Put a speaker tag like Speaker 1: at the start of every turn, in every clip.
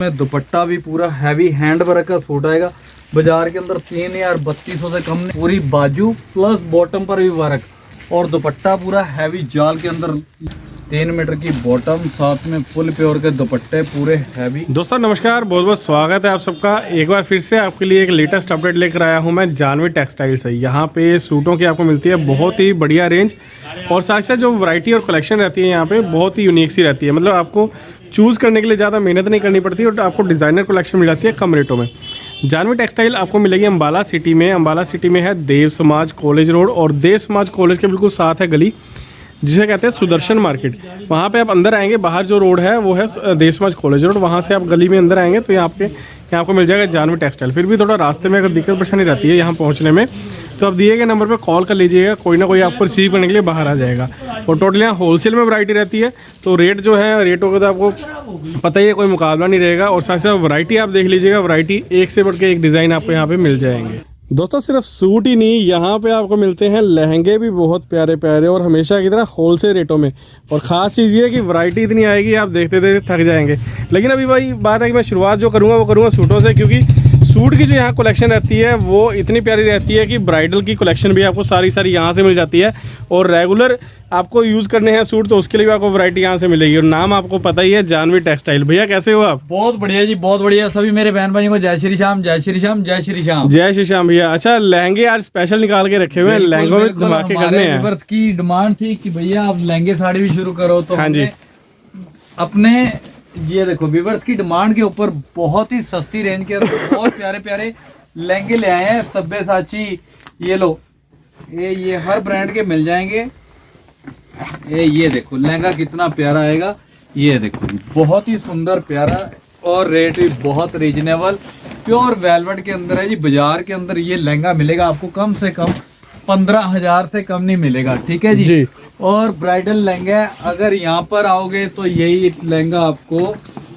Speaker 1: में दुपट्टा भी पूरा हैवी हैंड वर्क का सूट आएगा। बाजार के अंदर 3,3200 से कम नहीं। पूरी बाजू प्लस बॉटम पर भी वर्क और दुपट्टा पूरा हैवी जाल के अंदर 3 मीटर की बॉटम, साथ में फुल प्योर के दुपट्टे पूरे हैवी।
Speaker 2: दोस्तों नमस्कार, बहुत बहुत स्वागत है आप सबका। एक बार फिर से आपके लिए एक लेटेस्ट अपडेट लेकर आया हूं मैं जानवी टेक्सटाइल से। यहाँ पे सूटों की आपको मिलती है बहुत ही बढ़िया रेंज और साथ साथ जो वैरायटी और कलेक्शन रहती है यहाँ पे बहुत ही यूनिक सी रहती है। मतलब आपको चूज़ करने के लिए ज़्यादा मेहनत नहीं करनी पड़ती और आपको डिज़ाइनर कलेक्शन मिल जाती है कम रेटों में। जानवी टेक्सटाइल आपको मिलेगी अम्बाला सिटी में। अम्बाला सिटी में है देव समाज कॉलेज रोड और देव समाज कॉलेज के बिल्कुल साथ है गली जिसे कहते हैं सुदर्शन मार्केट। वहाँ पे आप अंदर आएंगे, बाहर जो रोड है वो है देव समाज कॉलेज रोड। वहाँ से आप गली में अंदर आएंगे तो यहाँ आपको मिल जाएगा जानवी टेक्सटाइल। फिर भी थोड़ा रास्ते में अगर दिक्कत परेशानी रहती है यहाँ पहुँचने में तो आप दिए गए नंबर पे कॉल कर लीजिएगा, कोई ना कोई आपको रिसीव करने के लिए बाहर आ जाएगा। और टोटल यहाँ होलसेल में वैरायटी रहती है तो रेट जो है रेटों का तो आपको पता ही है, कोई मुकाबला नहीं रहेगा। और साथ साथ वैरायटी आप देख लीजिएगा, वैरायटी एक से बढ़ के एक डिज़ाइन आपको यहाँ पे मिल जाएंगे। दोस्तों सिर्फ सूट ही नहीं, यहाँ पे आपको मिलते हैं लहंगे भी बहुत प्यारे प्यारे और हमेशा की तरह होलसेल रेटों में। और ख़ास चीज़ ये है कि वैरायटी इतनी आएगी आप देखते देखते थक जाएंगे। लेकिन अभी भाई बात है कि मैं शुरुआत जो करूँगा वो करूँगा सूटों से, क्योंकि सूट की जो यहाँ कलेक्शन रहती है वो इतनी प्यारी रहती है कि ब्राइडल की कलेक्शन भी आपको सारी यहाँ से मिल जाती है। और रेगुलर आपको यूज़ करने हैं सूट तो उसके लिए भी आपको वैरायटी यहाँ से मिलेगी। और नाम आपको पता ही है जानवी टेक्सटाइल। भैया कैसे हो आप?
Speaker 1: बहुत बढ़िया जी, बहुत बढ़िया। सभी मेरे बहन भाइयों को जय श्री श्याम, जय श्री श्याम, जय श्री श्याम।
Speaker 2: जय श्री श्याम भैया। अच्छा, लहंगे आज स्पेशल निकाल के रखे हुए हैं, लहंगों में धमाके करने हैं।
Speaker 1: व्यूअर्स की डिमांड थी कि भैया आप लहंगे साड़ी भी शुरू करो तो
Speaker 2: हाँ जी,
Speaker 1: अपने ये देखो व्यूअर्स की डिमांड के ऊपर बहुत ही सस्ती रेंज के अंदर बहुत प्यारे प्यारे लहंगे ले आए हैं। सब्यसाची, ये लो, ये हर ब्रांड के मिल जाएंगे। ये देखो लहंगा कितना प्यारा आएगा, ये देखो बहुत ही सुंदर प्यारा और रेट भी बहुत रीजनेबल प्योर वेलवेट के अंदर है जी। बाजार के अंदर ये लहंगा मिलेगा आपको कम से कम 15,000 से कम नहीं मिलेगा, ठीक है जी। और ब्राइडल लहंगा अगर यहाँ पर आओगे तो यही लहंगा आपको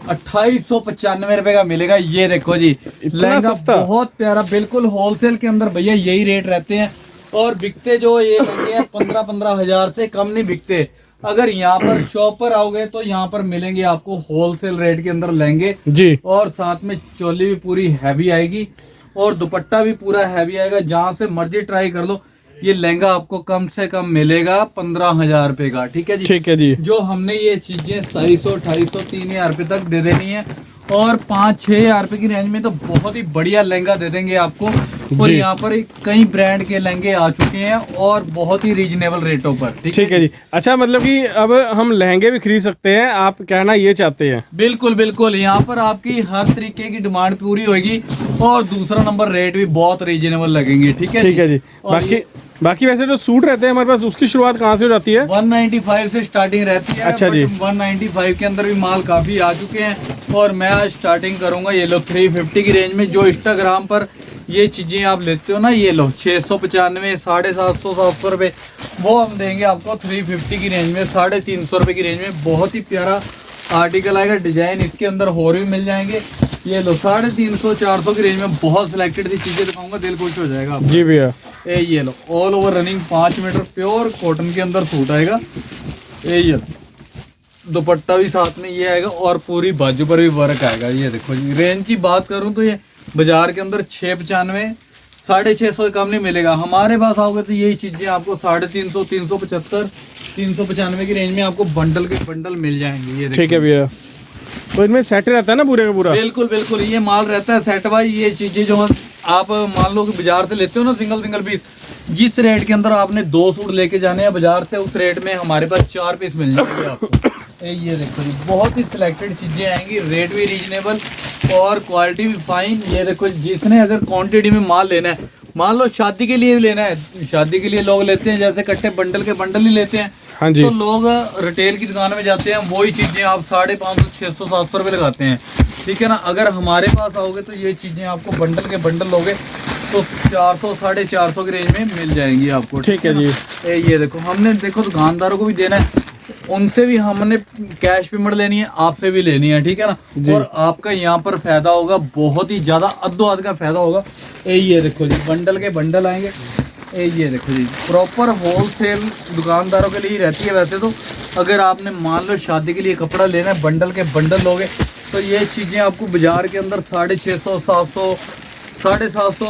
Speaker 1: 2895 रुपए का मिलेगा। ये देखो जी लहंगा बहुत प्यारा, बिल्कुल होलसेल के अंदर भैया यही रेट रहते हैं। और बिकते जो ये लहंगे हैं 15,000 से कम नहीं बिकते। अगर यहाँ पर शॉप पर आओगे तो यहाँ पर मिलेंगे आपको होलसेल रेट के अंदर लहंगे जी। और साथ में चोली भी पूरी हैवी आएगी और दुपट्टा भी पूरा हैवी आएगा। जहाँ से मर्जी ट्राई कर लो, ये लहंगा आपको कम से कम मिलेगा 15,000 रुपए का, ठीक है जी। ठीक है जी। जो हमने ये चीजें 250, 250, 3,000 रुपए तक दे देनी है और 5-6 हजार रुपए की रेंज में तो बहुत ही बढ़िया लहंगा दे देंगे आपको। और यहाँ पर कई ब्रांड के लहंगे आ चुके हैं और बहुत ही रीजनेबल रेटों पर, ठीक है जी। अच्छा, मतलब कि अब हम लहंगे भी खरीद सकते हैं, आप कहना ये चाहते हैं? बिल्कुल बिल्कुल, यहाँ पर आपकी हर तरीके की डिमांड पूरी होगी और दूसरा नंबर रेट भी बहुत रीजनेबल लगेंगे, ठीक है जी। बाकी वैसे जो सूट रहते हैं हमारे पास उसकी शुरुआत कहाँ से हो जाती है? 195 से स्टार्टिंग रहती है। अच्छा जी। 195 के अंदर भी माल काफी आ चुके हैं और मैं आज स्टार्टिंग करूंगा ये लो 350 की रेंज में। जो इंस्टाग्राम पर ये चीजें आप लेते हो ना, ये लो 695, 750 रुपए, वो हम देंगे आपको 350 की रेंज में, 350 रुपए की रेंज में। बहुत ही प्यारा आर्टिकल आएगा, डिजाइन इसके अंदर और भी मिल जाएंगे। ये लो 350-400 की रेंज में बहुत सिलेक्टेड सी चीजें दिखाऊंगा, दिल खुश हो जाएगा जी भैया। ये लो all over running 5 meter pure cotton के अंदर सूट आएगा। ये दुपट्टा भी साथ में ये आएगा और पूरी बाजू पर भी वर्क आएगा। ये देखो जी, रेंज की बात करूं तो ये बाजार के अंदर 695, 650 कम नहीं मिलेगा। हमारे पास आओगे तो यही चीजें आपको 350, 375, 395 की रेंज में आपको बंडल के बंडल मिल जाएंगे। ये ठीक है भैया। तो इनमें सेट रहता है ना पूरे का पूरा? बिल्कुल बिल्कुल, ये माल रहता है सेट वाइज। ये चीजें जो आप मान लो कि बाजार से लेते हो ना सिंगल पीस, जिस रेट के अंदर आपने 2 सूट लेके जाने हैं बाजार से, उस रेट में हमारे पास 4 पीस मिल जाएंगे आपको। ये देखो जी बहुत ही सिलेक्टेड चीजें आएंगी, रेट भी रीजनेबल और क्वालिटी भी फाइन। ये देखो जिसने अगर क्वांटिटी में माल लेना है, मान लो शादी के लिए भी लेना है, शादी के लिए लोग लेते हैं जैसे कट्टे बंडल के बंडल ही लेते हैं। हाँ जी। तो लोग रिटेल की दुकान में जाते हैं, वही चीजें आप 550, 600, 700 रुपए लगाते हैं, ठीक है ना। अगर हमारे पास आओगे तो ये चीजें आपको बंडल के बंडल लोगे तो 400, 450 की रेंज में मिल जाएंगी आपको, ठीक है जी। ये देखो हमने दुकानदारों को भी देना है, उनसे भी हमने कैश पेमेंट लेनी है, आपसे भी लेनी है, ठीक है ना। और आपका यहाँ पर फायदा होगा बहुत ही ज्यादा, अद्धो-अध का फायदा होगा। ये देखो जी बंडल के बंडल आएंगे। ये देखो जी प्रॉपर होलसेल दुकानदारों के लिए ही रहती है। वैसे तो अगर आपने मान लो शादी के लिए कपड़ा लेना है, बंडल के बंडल लोगे तो ये चीज़ें आपको बाजार के अंदर 650, 700, 750,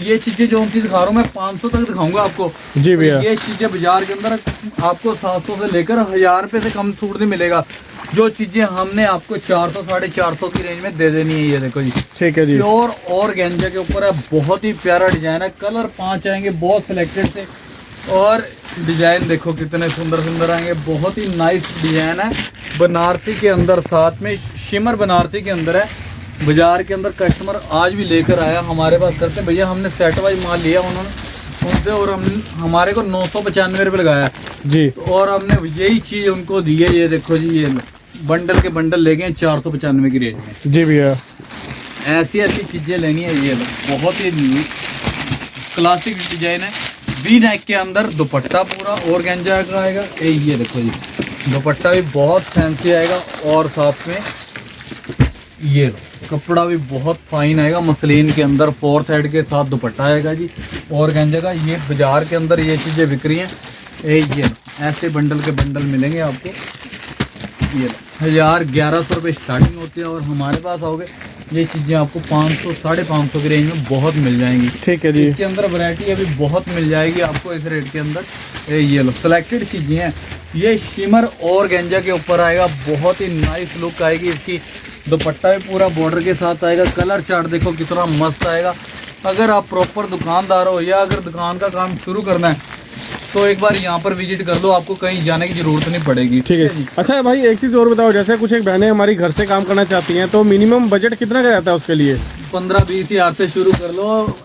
Speaker 1: ये चीज़ें जो उनकी दिखा रहा हूँ मैं 500 तक दिखाऊंगा आपको।
Speaker 2: जी भैया।
Speaker 1: ये चीज़ें बाजार के अंदर आपको 700 से लेकर 1000 रुपये से कम सूट नहीं मिलेगा। जो चीज़ें हमने आपको 400, 450 की रेंज में दे देनी है। ये देखो जी,
Speaker 2: ठीक है जी।
Speaker 1: प्योर ऑर्गेन्जा के ऊपर है, बहुत ही प्यारा डिजाइन है। कलर 5 आएंगे बहुत सिलेक्टेड से, और डिजाइन देखो कितने सुंदर सुंदर आएंगे। बहुत ही नाइस डिजाइन है, बनारसी के अंदर, साथ में शिमर बनारसी के अंदर है। बाजार के अंदर कस्टमर आज भी लेकर आया हमारे पास, करते भैया हमने सेट वाइज माल लिया उन्होंने उनसे, और हमारे को 995 रुपये लगाया
Speaker 2: जी।
Speaker 1: और हमने यही चीज़ उनको दी है। ये देखो जी, ये बंडल के बंडल ले गए 495 की रेंज में।
Speaker 2: जी भैया।
Speaker 1: ऐसी ऐसी चीज़ें लेनी है। ये लो, बहुत ही क्लासिक डिजाइन है। वी नेक के अंदर दुपट्टा पूरा ऑर्गेन्जा का आएगा। ये देखो जी, दुपट्टा भी बहुत फैंसी आएगा, और साथ में ये लो, कपड़ा भी बहुत फाइन आएगा। मसलिन के अंदर 4 साइड के साथ दुपट्टा आएगा जी ऑर्गेन्जा का। ये बाजार के अंदर ये चीज़ें बिक रही हैं। ये लो, ऐसे बंडल के बंडल मिलेंगे आपको। ये 1000-1100 रुपये स्टार्टिंग होती है, और हमारे पास आओगे ये चीज़ें आपको 500, 550 की रेंज में बहुत मिल जाएंगी।
Speaker 2: ठीक है जी।
Speaker 1: इसके अंदर वैरायटी अभी बहुत मिल जाएगी आपको इस रेट के अंदर। ये लो, सिलेक्टेड चीज़ें हैं। ये शिमर और गेंजा के ऊपर आएगा, बहुत ही नाइस लुक आएगी इसकी। दुपट्टा भी पूरा बॉर्डर के साथ आएगा। कलर चार्ट देखो कितना मस्त आएगा। अगर आप प्रॉपर दुकानदार हो, या अगर दुकान का काम शुरू करना है, तो एक बार यहाँ पर विजिट कर लो, आपको कहीं जाने की जरूरत नहीं पड़ेगी।
Speaker 2: ठीक है जी। अच्छा भाई, एक चीज़ और बताओ, जैसे कुछ एक बहनें हमारी घर से काम करना चाहती हैं, तो मिनिमम बजट कितना का जाता है उसके लिए?
Speaker 1: 15-20 हज़ार से शुरू कर लो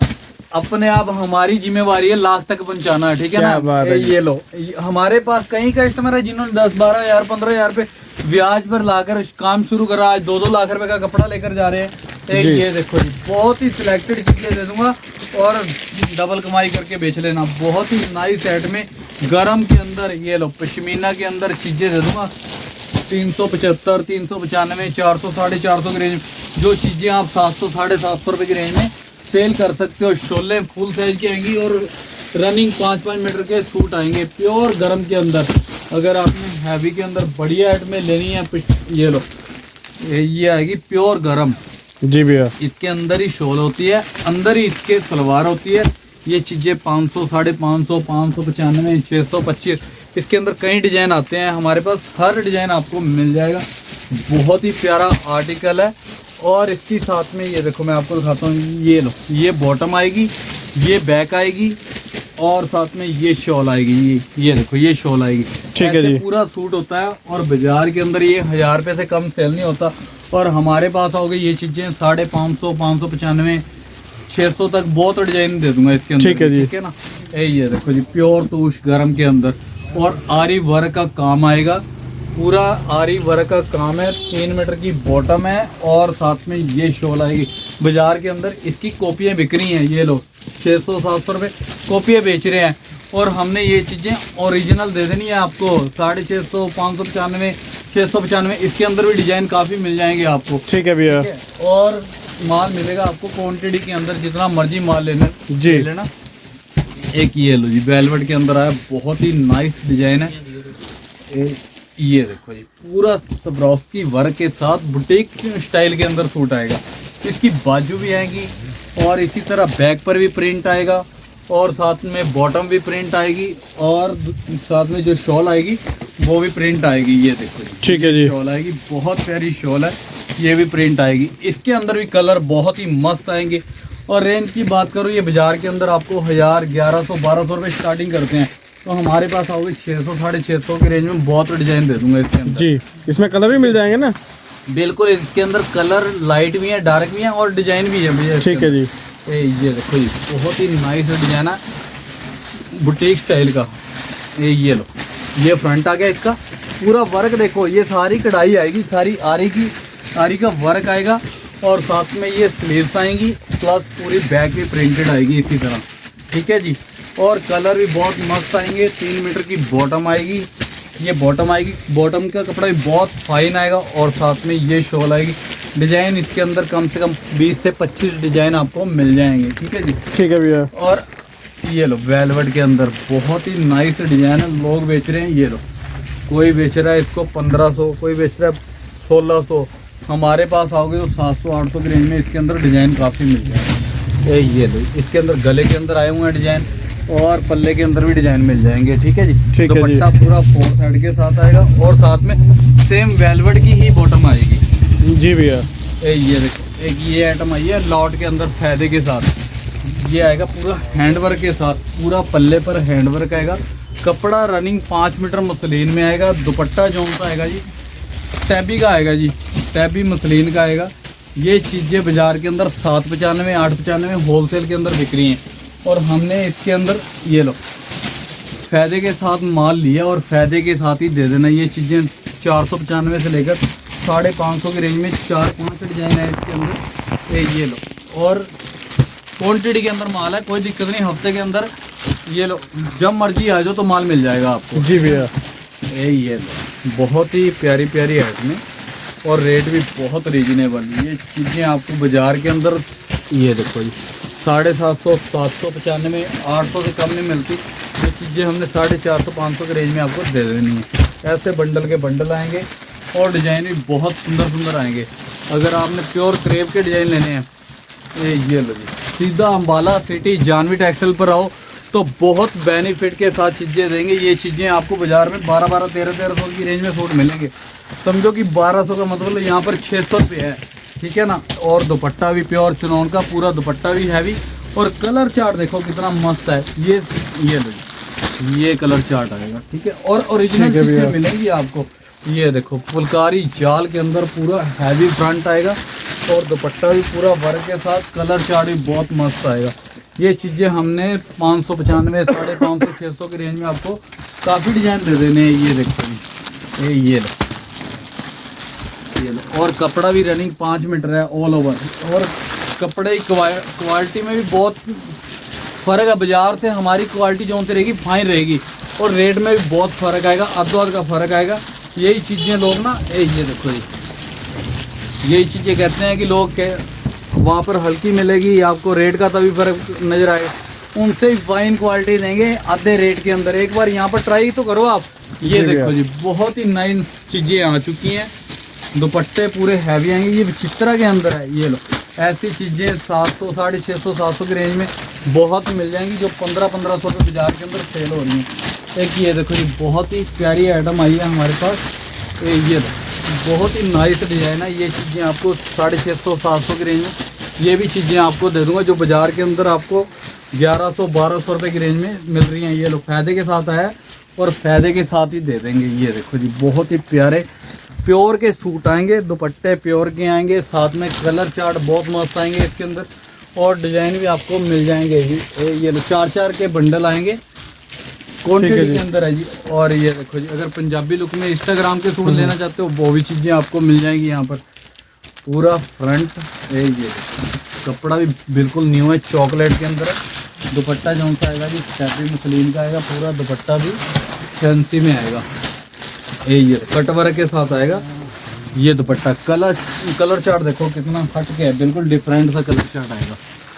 Speaker 1: अपने आप। हमारी जिम्मेवारी है लाख तक पहुंचाना है, ठीक है ना।
Speaker 2: बात है।
Speaker 1: ये लो, हमारे पास कई कस्टमर है जिन्होंने 10-12 हज़ार 15 हज़ार रुपये ब्याज पर लाकर काम शुरू करा। आज 2-2 लाख रुपए का कपड़ा लेकर जा रहे हैं। ये देखो जी, बहुत ही सिलेक्टेड चीज़ें दे दूंगा, और डबल कमाई करके बेच लेना। बहुत ही नाइस सेट में गरम के अंदर, ये लो, पश्मीना के अंदर चीज़ें दे दूंगा। 375, 395, 400, 450 की रेंज। जो चीज़ें आप 700, 750 रुपये की रेंज में सेल कर सकते हो। शोले फुल साइज की आएंगी, और रनिंग 5-5 मीटर के सूट आएंगे प्योर गरम के अंदर। अगर आपने हैवी के अंदर बढ़िया आइटमें लेनी है, ये लो, ये आएगी प्योर गरम।
Speaker 2: जी भैया।
Speaker 1: इसके अंदर ही शॉल होती है, अंदर ही इसके सलवार होती है। ये चीज़ें 500, 550, 595, 625, इसके अंदर कई डिज़ाइन आते हैं हमारे पास। हर डिज़ाइन आपको मिल जाएगा। बहुत ही प्यारा आर्टिकल है। और इसके साथ में ये देखो, मैं आपको दिखाता हूँ। ये लो, ये बॉटम आएगी, ये बैक आएगी, और साथ में ये शॉल आएगी। ये देखो, ये शॉल आएगी।
Speaker 2: ठीक है जी।
Speaker 1: पूरा सूट होता है, और बाजार के अंदर ये 1000 रुपये से कम सेल नहीं होता। और हमारे पास आओगे ये चीज़ें 550, 595, 600 तक बहुत डिजाइन दे दूंगा इसके अंदर।
Speaker 2: ठीक है जी।
Speaker 1: ठीक है ना। ये देखो जी, प्योर तूश गरम के अंदर, और आरी वर्क का काम आएगा। पूरा आरी वर्क का काम है। 3 मीटर की बॉटम है, और साथ में ये शॉल आएगी। बाजार के अंदर इसकी कॉपियाँ बिक रही हैं। ये लो, 600-700 रुपये कॉपियाँ बेच रहे हैं, और हमने ये चीज़ें ओरिजिनल दे देनी है आपको। 650, 595, 695। इसके अंदर भी डिजाइन काफ़ी मिल जाएंगे आपको।
Speaker 2: ठीक है भैया।
Speaker 1: और माल मिलेगा आपको क्वांटिटी के अंदर, जितना मर्जी माल लेना
Speaker 2: जी
Speaker 1: ले लेना। एक ये लो जी, वेलवेट के अंदर आया, बहुत ही नाइस डिजाइन है। ये देखो जी, पूरा सब्रोस्की वर्क के साथ बुटीक स्टाइल के अंदर सूट आएगा। इसकी बाजू भी आएगी, और इसी तरह बैक पर भी प्रिंट आएगा, और साथ में बॉटम भी प्रिंट आएगी, और साथ में जो शॉल आएगी वो भी प्रिंट आएगी। ये देखो जी,
Speaker 2: ठीक है जी।
Speaker 1: शॉल आएगी, बहुत प्यारी शॉल है। ये भी प्रिंट आएगी। इसके अंदर भी कलर बहुत ही मस्त आएंगे। और रेंज की बात करूँ, ये बाजार के अंदर आपको 1000, 1100, 1200 रुपये स्टार्टिंग करते हैं। तो हमारे पास आओगे 600, 650 की रेंज में बहुत डिजाइन दे दूंगा इसके अंदर।
Speaker 2: जी, इसमें कलर भी मिल जाएंगे ना?
Speaker 1: बिल्कुल, इसके अंदर कलर लाइट भी है, डार्क भी है, और डिजाइन भी है भैया।
Speaker 2: ठीक है जी।
Speaker 1: ये देखो जी, बहुत ही नाइस डिजाइन है बुटीक स्टाइल का। ये लो, ये फ्रंट आ गया इसका। पूरा वर्क देखो, ये सारी कढ़ाई आएगी, सारी आरी का वर्क आएगा, और साथ में ये स्लीव्स आएंगी, प्लस पूरी बैक भी प्रिंटेड आएगी इसी तरह। ठीक है जी। और कलर भी बहुत मस्त आएंगे। 3 मीटर की बॉटम आएगी। ये बॉटम आएगी, बॉटम का कपड़ा भी बहुत फाइन आएगा, और साथ में ये शॉल आएगी। डिजाइन इसके अंदर कम से कम 20 से 25 डिजाइन आपको मिल जाएंगे। ठीक है जी।
Speaker 2: ठीक है भैया।
Speaker 1: और ये लो, वेलवेट के अंदर बहुत ही नाइस डिजाइन है। लोग बेच रहे हैं, ये लो, कोई बेच रहा है इसको 1500, कोई बेच रहा है 1600, हमारे पास आओगे तो 700-800 की रेंज में इसके अंदर डिज़ाइन काफ़ी मिल जाएगा। ये लो, इसके अंदर गले के अंदर आए हुए हैं डिज़ाइन और पल्ले के अंदर भी डिज़ाइन मिल जाएंगे। ठीक है जी।
Speaker 2: ठीक है जी।
Speaker 1: दुपट्टा पूरा 4 साइड के साथ आएगा और साथ में सेम वेलवेट की ही बॉटम आएगी।
Speaker 2: जी भैया।
Speaker 1: ये देखो, एक ये आइटम आई है लॉट के अंदर फायदे के साथ, ये आएगा पूरा हैंडवर्क के साथ, पूरा पल्ले पर हैंडवर्क आएगा। कपड़ा रनिंग 5 मीटर मसलिन में आएगा। दुपट्टा जो सा आएगा जी टैबी का आएगा जी, टैबी मसलिन का आएगा। ये चीज़ें बाज़ार के अंदर 795 895 होलसेल के अंदर बिक रही हैं और हमने इसके अंदर ये लो फ़ायदे के साथ माल लिया और फ़ायदे के साथ ही दे देना। ये चीज़ें 495 से लेकर 550 की रेंज में 4-5 डिज़ाइन है इसके अंदर। ये लो, और क्वांटिटी के अंदर माल है, कोई दिक्कत नहीं। हफ्ते के अंदर ये लो, जब मर्जी आ जाओ तो माल मिल जाएगा आपको।
Speaker 2: जी भैया।
Speaker 1: ये लो, बहुत ही प्यारी प्यारी आइटम है और रेट भी बहुत रीजनेबल। ये चीज़ें आपको बाज़ार के अंदर ये देखो जी 750, 795, 800 से कम नहीं मिलती। ये चीज़ें हमने 450-500 के रेंज में आपको दे देनी है। ऐसे बंडल के बंडल आएंगे और डिज़ाइन भी बहुत सुंदर सुंदर आएंगे। अगर आपने प्योर क्रेप के डिज़ाइन लेने हैं, ये लो जी, सीधा अम्बाला सिटी जानवी टेक्सटाइल पर आओ तो बहुत बेनिफिट के साथ चीज़ें देंगे। ये चीज़ें आपको बाज़ार में 12-12, 13-1300 की रेंज में सूट मिलेंगे। समझो कि 1200 का मतलब यहाँ पर 600 रुपये है। ठीक है ना। और दुपट्टा भी प्योर चुनौन का, पूरा दुपट्टा भी हैवी और कलर चार्ट देखो कितना मस्त है। ये लो जी, ये कलर चार्ट आएगा। ठीक है। और ओरिजिनल चीज़ें मिलेंगी आपको। ये देखो फुलकारी जाल के अंदर पूरा हैवी फ्रंट आएगा और दुपट्टा भी पूरा वर्क के साथ, कलर चार्ट भी बहुत मस्त आएगा। ये चीज़ें हमने 595, 550, 600 की रेंज में आपको काफ़ी डिज़ाइन दे देने हैं। ये देखो जी, ये लो, और कपड़ा भी रनिंग 5 मीटर है ऑल ओवर। और कपड़े की क्वालिटी में भी बहुत फ़र्क है। बाज़ार से हमारी क्वालिटी जो होती रहेगी फाइन रहेगी और रेट में भी बहुत फ़र्क आएगा, अदो का फ़र्क आएगा। यही चीज़ें लोग ना ये देखो जी, यही चीज़ें कहते हैं कि लोग वहाँ पर हल्की मिलेगी आपको, रेट का तभी फ़र्क नज़र आएगा। उनसे भी फाइन क्वालिटी देंगे आधे रेट के अंदर। एक बार यहाँ पर ट्राई तो करो आप। ये देखो जी, बहुत ही नई चीज़ें आ चुकी हैं। दुपट्टे पूरे हैवी आएंगे। ये चित्रा के अंदर है। ये लो, ऐसी चीज़ें 700, 650, 700 की रेंज में बहुत मिल जाएंगी जो 1500 रुपये बाजार के अंदर सेल हो रही हैं। एक ये देखो जी, बहुत ही प्यारी आइटम आई है हमारे पास। ये बहुत ही नाइस डिज़ाइन है। ये चीज़ें आपको 650, 700 की रेंज में ये भी चीज़ें आपको दे दूंगा जो बाज़ार के अंदर आपको 1100, 1200 रुपये की रेंज में मिल रही हैं। ये लोग फ़ायदे के साथ आया और फ़ायदे के साथ ही दे देंगे। ये देखो जी, बहुत ही प्यारे प्योर के सूट आएंगे, दुपट्टे प्योर के आएंगे, साथ में कलर चार्ट बहुत मस्त आएंगे इसके अंदर और डिज़ाइन भी आपको मिल जाएंगे। ये 4-4 के बंडल आएंगे क्वांटिटी के अंदर है जी। और ये देखो जी, अगर पंजाबी लुक में इंस्टाग्राम के सूट लेना चाहते हो वो भी चीज़ें आपको मिल जाएंगी यहाँ पर। पूरा फ्रंट ये कपड़ा भी बिल्कुल न्यू है, चॉकलेट के अंदर है। दुपट्टा जो सा आएगा जी सैफी मसलिन का आएगा, पूरा दुपट्टा भी फैंसी में आएगा। ये कट वर्क के साथ आएगा। ये दुपट्टा कलर चार्ट देखो कितना हट के है, बिल्कुल डिफरेंट सा कलर चार्ट आएगा।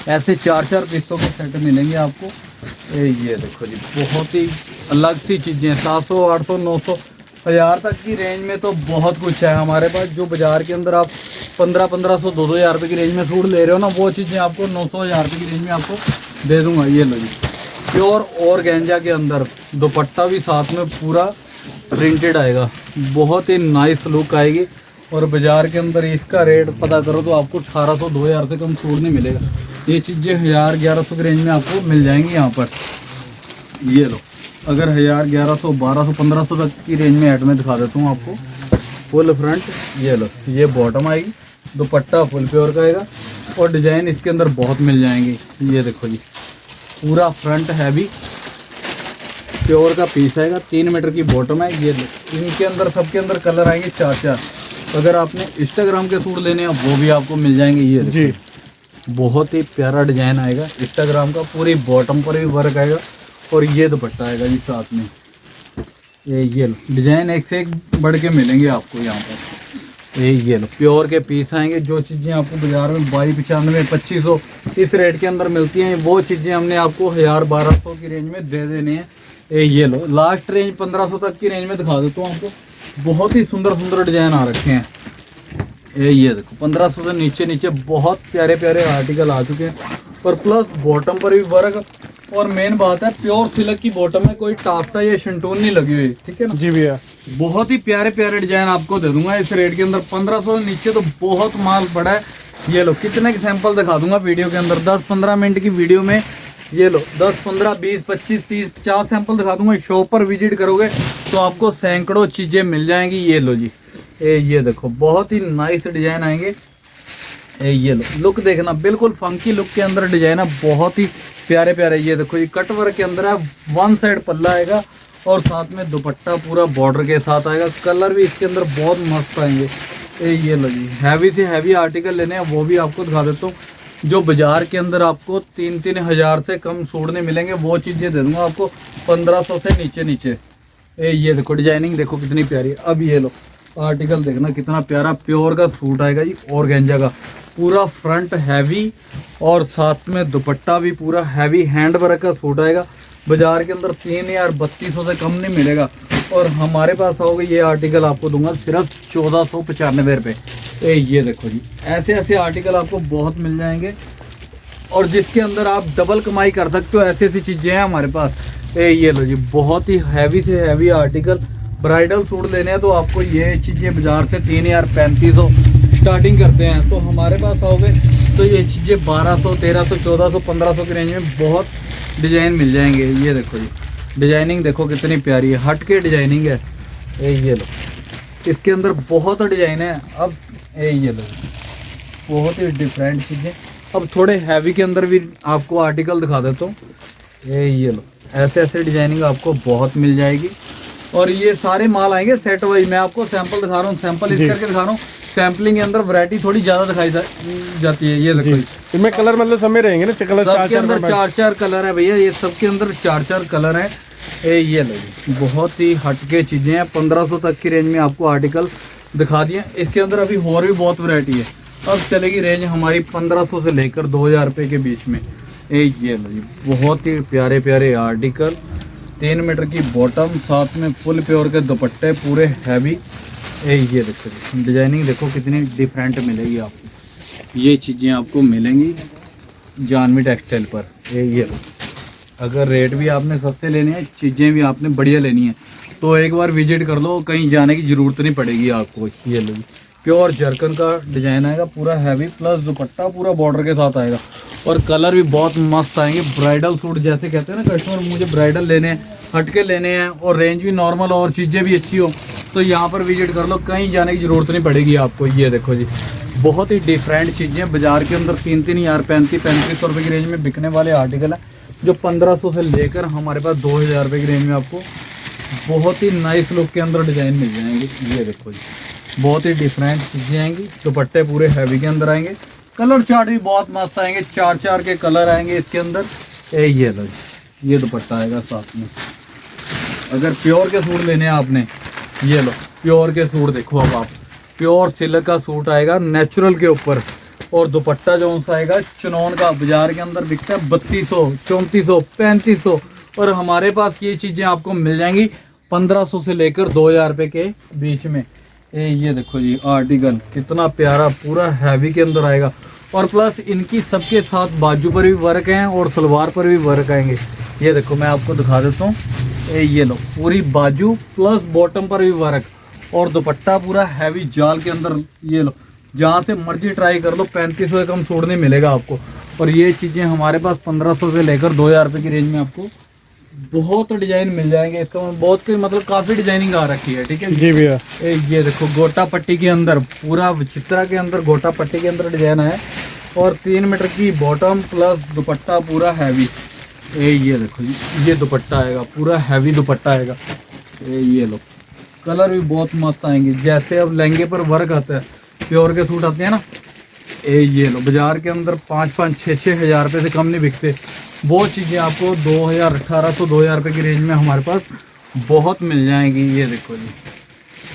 Speaker 1: ऐसे 4-4 पीसों के सेट मिलेंगे आपको। ये देखो जी, बहुत ही अलग सी चीज़ें 700, 800, 900, 1000 तक की रेंज में तो बहुत कुछ है हमारे पास। जो बाज़ार के अंदर आप 1500, 2000 रुपये की रेंज में सूट ले रहे हो ना, वो चीज़ें आपको 900, 1000 रुपये की रेंज में आपको दे दूँगा। ये लो जी, प्योर ऑर्गेन्जा के अंदर दुपट्टा भी साथ में पूरा प्रिंटेड आएगा, बहुत ही नाइस लुक आएगी। और बाज़ार के अंदर इसका रेट पता करो तो आपको 1800, 2000 से कम सूट नहीं मिलेगा। ये चीज़ें 1000, 1100 की रेंज में आपको मिल जाएंगी यहाँ पर। ये लो, अगर 1000, 1100, 1200, 1500 तक की रेंज में ऐड में दिखा देता हूँ आपको। फुल फ्रंट ये लो, ये बॉटम आएगी, दुपट्टा फुल प्योर का आएगा और डिज़ाइन इसके अंदर बहुत मिल जाएंगी। ये देखो जी, पूरा फ्रंट हैवी प्योर का पीस आएगा, 3 मीटर की बॉटम है। ये इनके अंदर सबके अंदर कलर आएंगे 4-4। अगर आपने इंस्टाग्राम के सूट लेने हैं वो भी आपको मिल जाएंगे। ये जी, बहुत ही प्यारा डिज़ाइन आएगा इंस्टाग्राम का, पूरी बॉटम पर भी वर्क आएगा और ये दुपट्टा आएगा जी साथ में। ये लो, डिज़ाइन एक से एक बढ़ के मिलेंगे आपको यहाँ पर। ये लो, प्योर के पीस आएंगे। जो चीज़ें आपको बाज़ार में 2295, 2500 इस रेट के अंदर मिलती हैं, वो चीज़ें हमने आपको 1000, 1200 की रेंज में दे देनी है। ये लो, लास्ट रेंज 1500 तक की रेंज में दिखा देता हूँ आपको। बहुत ही सुंदर सुंदर डिज़ाइन आ रखे हैं। ये देखो 1500 से नीचे नीचे बहुत प्यारे प्यारे आर्टिकल आ चुके हैं। और प्लस बॉटम पर भी वर्क, और मेन बात है प्योर सिल्क की बॉटम में कोई टाफ्टा या शंटून नहीं लगी हुई, ठीक है ना
Speaker 2: जी भैया।
Speaker 1: बहुत ही प्यारे प्यारे डिजाइन आपको दे दूंगा इस रेट के अंदर। 1500 से नीचे तो बहुत माल पड़ा है। ये लो कितने के सैंपल दिखा दूंगा वीडियो के अंदर, 10-15 मिनट की वीडियो में ये लो 10, 15, 20, 25, 30, 50 सैंपल दिखा दूंगा। शॉप पर विजिट करोगे तो आपको सैकड़ों चीज़ें मिल जाएंगी। ये लो जी, ये देखो बहुत ही नाइस डिजाइन आएंगे। ये लो लुक देखना, बिल्कुल फंकी लुक के अंदर डिजाइन है, बहुत ही प्यारे प्यारे। ये देखो ये कट वर्क के अंदर है, वन साइड पल्ला आएगा और साथ में दुपट्टा पूरा बॉर्डर के साथ आएगा। कलर भी इसके अंदर बहुत मस्त आएंगे। ये लो जी, हैवी से हैवी आर्टिकल लेने हैं वो भी आपको दिखा देता हूँ। जो बाजार के अंदर आपको 3-3 हज़ार से कम सूट नहीं मिलेंगे, वो चीज़ें दे दूँगा आपको 1500 से नीचे नीचे। ये देखो डिजाइनिंग देखो कितनी प्यारी है। अब ये लो आर्टिकल देखना कितना प्यारा प्योर का सूट आएगा जी, ऑर्गेंजा का पूरा फ्रंट हैवी और साथ में दुपट्टा भी पूरा हैवी हैंड वर्क का सूट आएगा। बाजार के अंदर 3032 से कम नहीं मिलेगा। और हमारे पास आओगे ये आर्टिकल आपको दूंगा सिर्फ 1495 रुपये। ये देखो जी, ऐसे ऐसे आर्टिकल आपको बहुत मिल जाएंगे और जिसके अंदर आप डबल कमाई कर सकते हो, ऐसी ऐसी चीज़ें हैं हमारे पास। ये लो जी, बहुत ही हैवी से हैवी आर्टिकल। ब्राइडल सूट लेने हैं तो आपको ये चीज़ें बाजार से 3000-3500 स्टार्टिंग करते हैं, तो हमारे पास आओगे तो ये चीज़ें 1200, 1300, 1400, 1500 की रेंज में बहुत डिज़ाइन मिल जाएंगे। ये देखो जी, डिजाइनिंग देखो कितनी प्यारी है, हट के डिजाइनिंग है। ये लो इसके अंदर बहुत डिजाइन है। अब ये लो बहुत ही डिफरेंट चीज़ें। अब थोड़े हैवी के अंदर भी आपको आर्टिकल दिखा देता हूँ। ये लो ऐसे ऐसे डिजाइनिंग आपको बहुत मिल जाएगी। और ये सारे माल आएंगे सेट वाइज। मैं आपको सैंपल दिखा रहा हूँ, सैंपल इस करके दिखा रहा हूँ। सैम्पलिंग के अंदर वैरायटी थोड़ी ज़्यादा दिखाई जाती है। ये देखो
Speaker 2: इनमें कलर मतलब सब में रहेंगे ना, कलर
Speaker 1: सबके अंदर 4-4 कलर है भैया, ये सबके अंदर 4-4 कलर है। ये लो बहुत ही हटके चीज़ें हैं। 1500 तक की रेंज में आपको आर्टिकल दिखा दिए। इसके अंदर अभी और भी बहुत वैरायटी है। अब चलेगी रेंज हमारी 1500 से लेकर 2000 रुपये के बीच में। ये लो जी, बहुत ही प्यारे प्यारे आर्टिकल। 3 मीटर की बॉटम, साथ में फुल प्योर के दुपट्टे पूरे हैवी। ये देखो डिजाइनिंग देखो कितनी डिफरेंट मिलेगी आपको। ये चीज़ें आपको मिलेंगी जानवी टेक्सटाइल पर। ये लो, अगर रेट भी आपने सस्ते लेने हैं, चीज़ें भी आपने बढ़िया लेनी है, तो एक बार विजिट कर लो, कहीं जाने की ज़रूरत नहीं पड़ेगी आपको। ये लो प्योर जरकन का डिज़ाइन आएगा, पूरा हैवी प्लस दुपट्टा पूरा बॉर्डर के साथ आएगा। और कलर भी बहुत मस्त आएंगे। ब्राइडल सूट जैसे कहते हैं ना कस्टमर, मुझे ब्राइडल लेने हैं, हटके लेने हैं और रेंज भी नॉर्मल और चीज़ें भी अच्छी हो, तो यहाँ पर विजिट कर लो, कहीं जाने की ज़रूरत नहीं पड़ेगी आपको। ये देखो जी, बहुत ही डिफरेंट चीज़ें बाज़ार के अंदर 3-3 हज़ार, 3500 रुपये की रेंज में बिकने वाले आर्टिकल हैं, जो 1500 से लेकर हमारे पास 2000 रुपये की रेंज में आपको बहुत ही नाइस लुक के अंदर डिज़ाइन मिल जाएंगे। ये देखो जी, बहुत ही डिफरेंट चीज़ें आएंगी। दुपट्टे पूरे हैवी के अंदर आएंगे। कलर चार्ट भी बहुत मस्त आएंगे, 4-4 के कलर आएंगे इसके अंदर। ये लो जी, ये दुपट्टा आएगा साथ में। अगर प्योर के सूट लेने हैं आपने, ये लो प्योर के सूट देखो। अब आप प्योर सिल्क का सूट आएगा नेचुरल के ऊपर, और दुपट्टा जो सा आएगा चुनौन का। बाजार के अंदर बिकता है 3200, 3400, 3500, और हमारे पास ये चीज़ें आपको मिल जाएंगी 1500 से लेकर 2000 रुपये के बीच में। ये देखो जी, आर्टिकल कितना प्यारा पूरा हैवी के अंदर आएगा। और प्लस इनकी सबके साथ बाजू पर भी वर्क हैं और सलवार पर भी वर्क आएंगे। ये देखो मैं आपको दिखा देता हूँ। ये लो पूरी बाजू प्लस बॉटम पर भी वर्क, और दुपट्टा पूरा हैवी जाल के अंदर। ये लो जहाँ से मर्जी ट्राई कर लो, 3500 से कम सूट नहीं मिलेगा आपको। और ये चीज़ें हमारे पास 1500 से लेकर 2000 रुपये की रेंज में आपको बहुत डिजाइन मिल जाएंगे। इसका बहुत कोई मतलब काफ़ी डिजाइनिंग आ रखी है, ठीक है
Speaker 2: जी भैया।
Speaker 1: ये देखो गोटा पट्टी के अंदर, पूरा चित्रा के अंदर गोटा पट्टी के अंदर डिजाइन है, और 3 मीटर की बॉटम प्लस दुपट्टा पूरा हैवी। ये देखो जी, ये दुपट्टा आएगा, पूरा हैवी दुपट्टा आएगा। ये लो कलर भी बहुत मस्त आएंगे। जैसे अब लहंगे पर वर्क आता है, प्योर के सूट आते हैं ना, ये लो बाजार के अंदर 5-5, 6-6 हज़ार रुपये से कम नहीं बिकते। वो चीज़ें आपको 2000, 1800, 2000 रुपये की रेंज में हमारे पास बहुत मिल जाएंगी। ये देखो जी,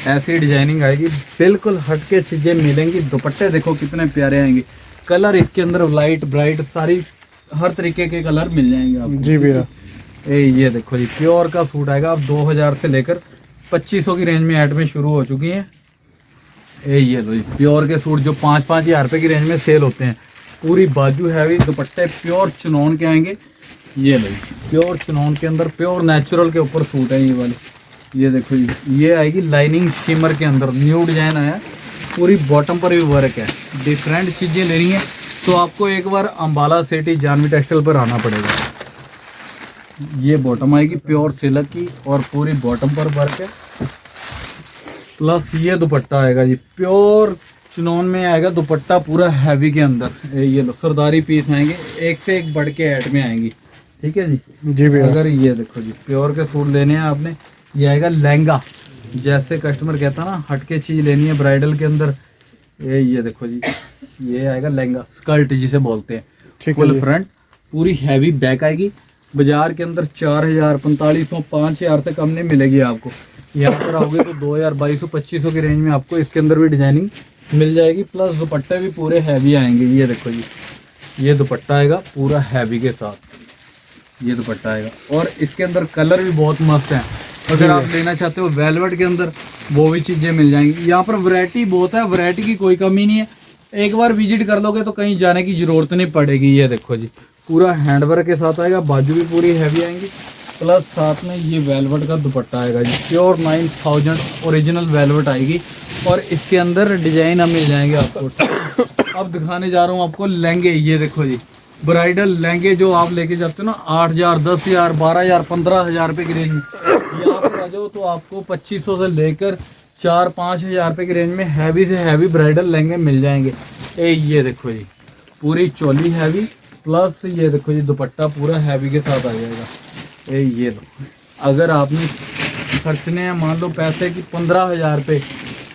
Speaker 1: ऐसी डिजाइनिंग आएगी, बिल्कुल हटके चीज़ें मिलेंगी। दुपट्टे देखो कितने प्यारे आएंगे। कलर इसके अंदर लाइट ब्राइट सारी हर तरीके के कलर मिल जाएंगे आपको।
Speaker 2: जी भैया।
Speaker 1: ये देखो जी, प्योर का सूट आएगा। अब 2000 से लेकर 2500 की रेंज में ऐड में शुरू हो चुकी है। ये लो जी, प्योर के सूट जो 5-5 हज़ार रुपये की रेंज में सेल होते हैं, पूरी बाजू हैवी, दुपट्टे प्योर चिनॉन के आएंगे। ये लो जी, प्योर चिनॉन के अंदर प्योर नेचुरल के ऊपर सूट है ये वाले। ये देखो जी, ये आएगी लाइनिंग शिमर के अंदर, न्यू डिजाइन आया, पूरी बॉटम पर भी वर्क है। डिफरेंट चीज़ें ले रही हैं तो आपको एक बार अम्बाला सिटी जानवी टेक्सटाइल पर आना पड़ेगा। ये बॉटम आएगी प्योर सिल्क की और पूरी बॉटम पर वर्क है, प्लस ये दुपट्टा आएगा जी, प्योर चिनॉन में आएगा दुपट्टा पूरा हैवी के अंदर। ये लो सरदारी पीस आएंगे, एक से एक बढ़ के ऐड में आएंगी, ठीक है जी।
Speaker 2: जी भैया,
Speaker 1: अगर ये देखो जी, प्योर के सूट लेने हैं आपने, ये आएगा लहंगा, जैसे कस्टमर कहता है ना हटके चीज़ लेनी है ब्राइडल के अंदर, ये देखो जी, ये आएगा लहंगा, स्कर्ट जिसे बोलते हैं,
Speaker 2: ठीक है
Speaker 1: फुल
Speaker 2: जी।
Speaker 1: फ्रंट, पूरी हैवी बैक आएगी। बाजार के अंदर 4000, 4500, 5000 से कम नहीं मिलेगी आपको। यहाँ पर आओगे तो 2000, 2200, 2500 की रेंज में आपको इसके अंदर भी डिजाइनिंग मिल जाएगी, प्लस दुपट्टे भी पूरे हैवी आएंगे। ये देखो जी, ये दुपट्टा आएगा पूरा हैवी के साथ, ये दुपट्टा आएगा, और इसके अंदर कलर भी बहुत मस्त हैं। अगर आप लेना चाहते हो वेलवेट के अंदर, वो भी चीज़ें मिल जाएंगी। यहाँ पर वैरायटी बहुत है, वैरायटी की कोई कमी नहीं है। एक बार विजिट कर लोगे तो कहीं जाने की ज़रूरत नहीं पड़ेगी। ये देखो जी, पूरा हैंडवर्क के साथ आएगा, बाजू भी पूरी हैवी आएंगी, प्लस साथ में ये वेलवेट का दुपट्टा आएगा जी, प्योर 9000 ओरिजिनल वेलवेट आएगी, और इसके अंदर डिजाइन मिल जाएंगे आपको। अब दिखाने जा रहा हूँ आपको लहंगे। ये देखो जी, ब्राइडल लहंगे जो आप लेके जाते हो ना 8000, 10000, 12000, 15000 रुपये की रेंज में, यहाँ पर आ जाओ तो आपको 2500 से लेकर 4-5 हज़ार रुपये की रेंज में हैवी से हैवी ब्राइडल लहंगे मिल जाएंगे। ये देखो जी, पूरी चोली हैवी, प्लस ये देखो जी दुपट्टा पूरा हैवी के साथ आ जाएगा। ये लो, अगर आपने खर्चने हैं मान लो पैसे की 15000 रुपये,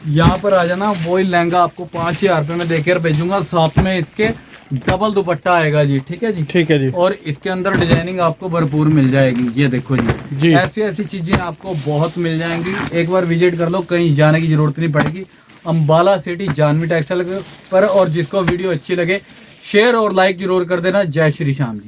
Speaker 1: यहाँ पर आ जाना, वही लहंगा आपको 5000 रुपये में देकर भेजूंगा, साथ में इसके डबल दुपट्टा आएगा जी, ठीक है जी।
Speaker 2: ठीक है जी।
Speaker 1: और इसके अंदर डिजाइनिंग आपको भरपूर मिल जाएगी। ये देखो जी,
Speaker 2: जी।
Speaker 1: ऐसी ऐसी चीजें आपको बहुत मिल जाएंगी, एक बार विजिट कर लो, कहीं जाने की जरूरत नहीं पड़ेगी। अम्बाला सिटी जानवी टेक्सटाइल पर, और जिसको वीडियो अच्छी लगे शेयर और लाइक जरूर कर देना। जय श्री श्याम जी।